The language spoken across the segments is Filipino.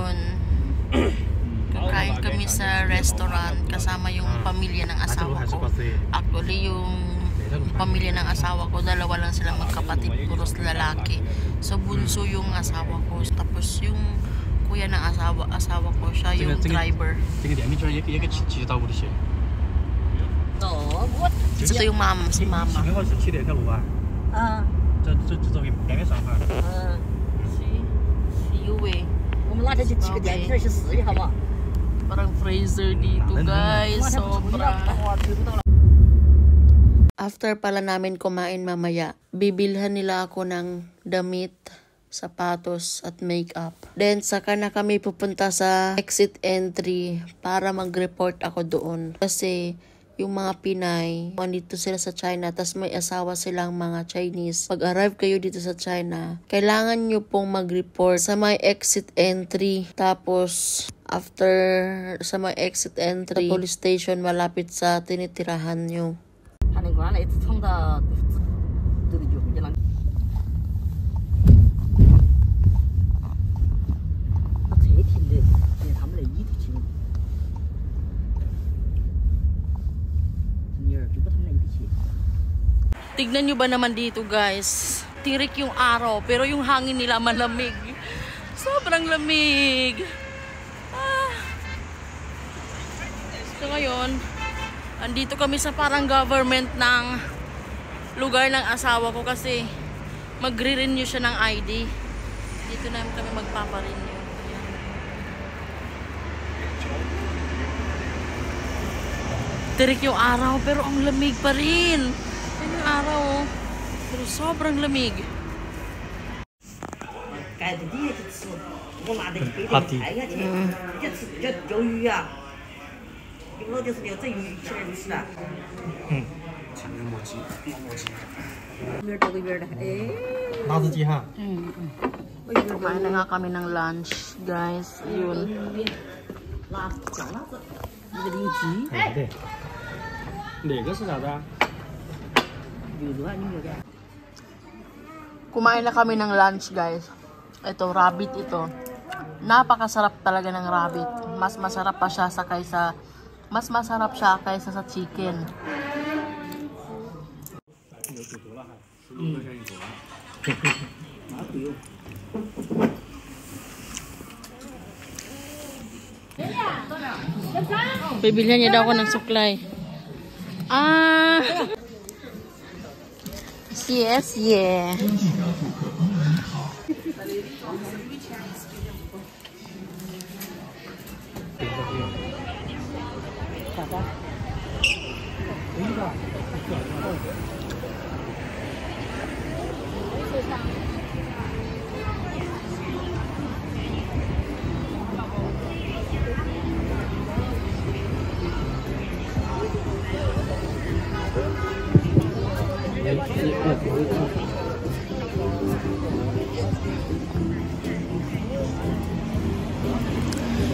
ngayon, kakain kami sa restaurant kasama yung pamilya ng asawa ko. Actually, yung pamilya ng asawa ko, dalawa lang silang magkapatid, puros lalaki. So, bunso yung asawa ko. Tapos yung kuya ng asawa ko, siya yung driver. Ito yung mama, si mama. Si Yue. Parang freezer dito, guys. Sobra. After pala namin kumain mamaya, bibilhan nila ako ng damit, sapatos at makeup. Then saka na kami pupunta sa exit entry para mag-report ako doon. Kasi yung mga Pinay, nandito sila sa China, tas may asawa silang mga Chinese. Pag-arrive kayo dito sa China, kailangan nyo pong mag-report sa may exit entry. Tapos, after sa may exit entry, sa police station malapit sa tinitirahan nyo. Tignan nyo ba naman dito, guys? Tirik yung araw, pero yung hangin nila malamig. Sobrang lamig. So ngayon, andito kami sa parang government ng lugar ng asawa ko kasi magre-renew siya ng ID. Dito namin kami magpaparenew. Tirik yung araw, pero ang lamig pa rin. Yung araw, pero sobrang lamig. Hati. Kumain na nga kami ng lunch, guys. Yun. Kumain na kami ng lunch, guys. Ito, rabbit ito. Napakasarap talaga ng rabbit. Mas masarap pa siya kaysa sa chicken. Bibilhan niya daw ako ng suklay. Yes, yeah.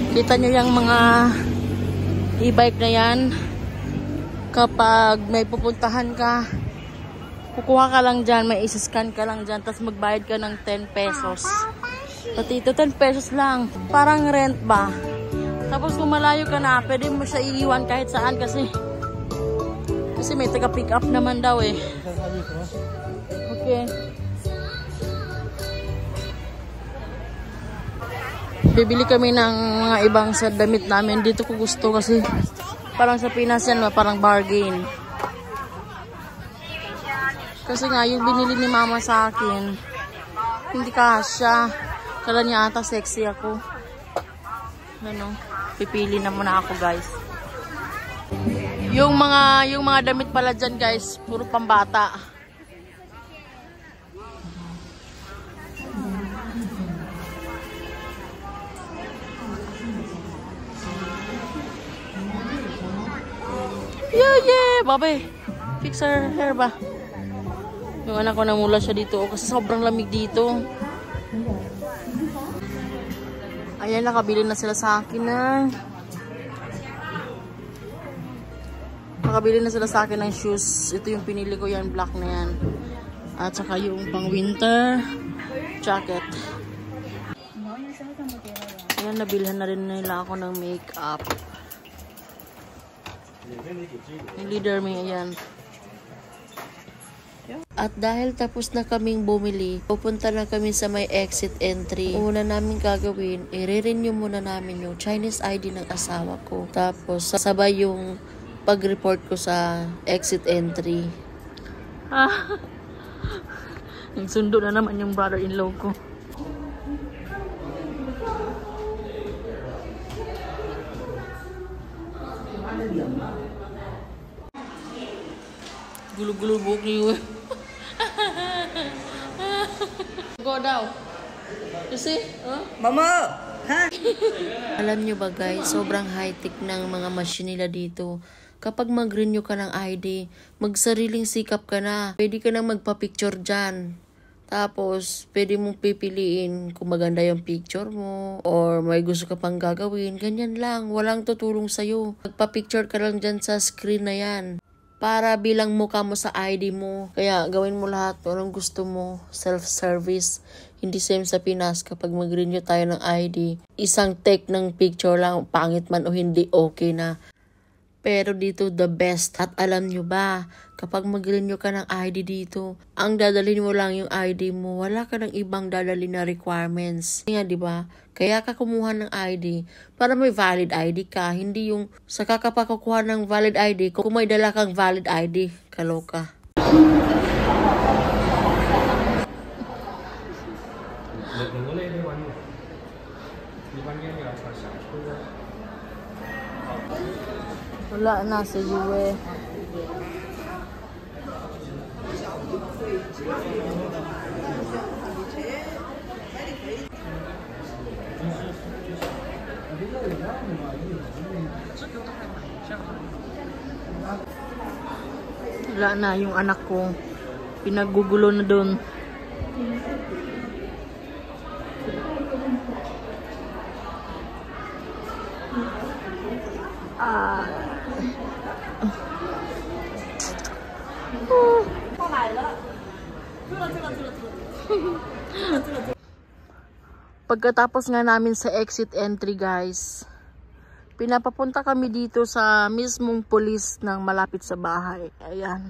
Kita nyo yung mga e-bike na yan. Kapag may pupuntahan ka, kukuha ka lang dyan, may isa-scan ka lang dyan, tapos magbayad ka ng 10 pesos. Pati ito 10 pesos lang. Parang rent ba? Tapos kung malayo ka na, pwede mo siya iiwan kahit saan kasi may taga-pick up naman daw eh. Okay. Bibili kami ng mga ibang sa damit namin. Dito ko gusto kasi parang sa Pinas yan, parang bargain. Kasi nga yung binili ni mama sa akin, hindi kasya. Kala niya ata sexy ako. Ano, pipili na muna ako, guys. Yung mga damit pala dyan, guys, puro pambata. Yeah, babe. Fix her hair ba? Yung anak ko namula siya dito kasi sobrang lamig dito. Ayan, nakabili na sila sa akin ng shoes. Ito yung pinili ko, yan, black na yan. At saka yung pang winter jacket. Ayan, nabilhan na rin nila ako ng makeup. Yung leader may ayan. At dahil tapos na kaming bumili, pupunta na kami sa may exit entry. Una namin gagawin, i-renew muna namin yung Chinese ID ng asawa ko. Tapos sabay yung pag-report ko sa exit entry. Nagsundo na naman yung brother-in-law ko. Gulo-gulo buhok niyo. Go daw. You see? Mama! Ha? Alam nyo ba guys, sobrang high-tech ng mga machine nila dito. Kapag mag-renew ka ng ID, magsariling sikap ka na. Pwede ka nang magpa-picture dyan. Tapos, pwede mong pipiliin kung maganda yung picture mo or may gusto ka pang gagawin. Ganyan lang, walang tutulong sa'yo. Magpa-picture ka lang dyan sa screen na yan. Para bilang mukha mo sa ID mo. Kaya gawin mo lahat anong gusto mo. Self-service. Hindi same sa Pinas kapag mag-renew tayo ng ID. Isang take ng picture lang, pangit man o hindi, okay na. Pero dito the best. At alam nyo ba, kapag mag-renew ka ng ID dito, ang dadalhin mo lang yung ID mo. Wala ka ng ibang dadalhin na requirements. Kaya diba? Kaya ka kumuha ng ID para may valid ID ka. Hindi yung sa kakapakukuha ng valid ID kung may dala kang valid ID. Kaloka. Wala na sa Yue. Wala na yung anak ko. Pinagugulo na doon. Pagkatapos nga namin sa exit entry guys, pinapapunta kami dito sa mismong police ng malapit sa bahay. Ayan.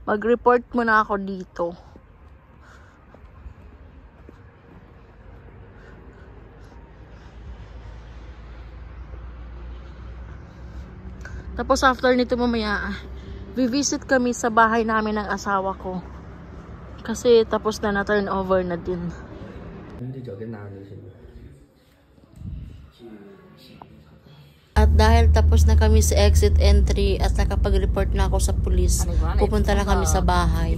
Mag-report muna ako dito. Tapos after nito mamaya, visit kami sa bahay namin ng asawa ko. Kasi tapos na turn over na din. At dahil tapos na kami sa exit entry at nakapag-report na ako sa police, pupunta na kami sa bahay.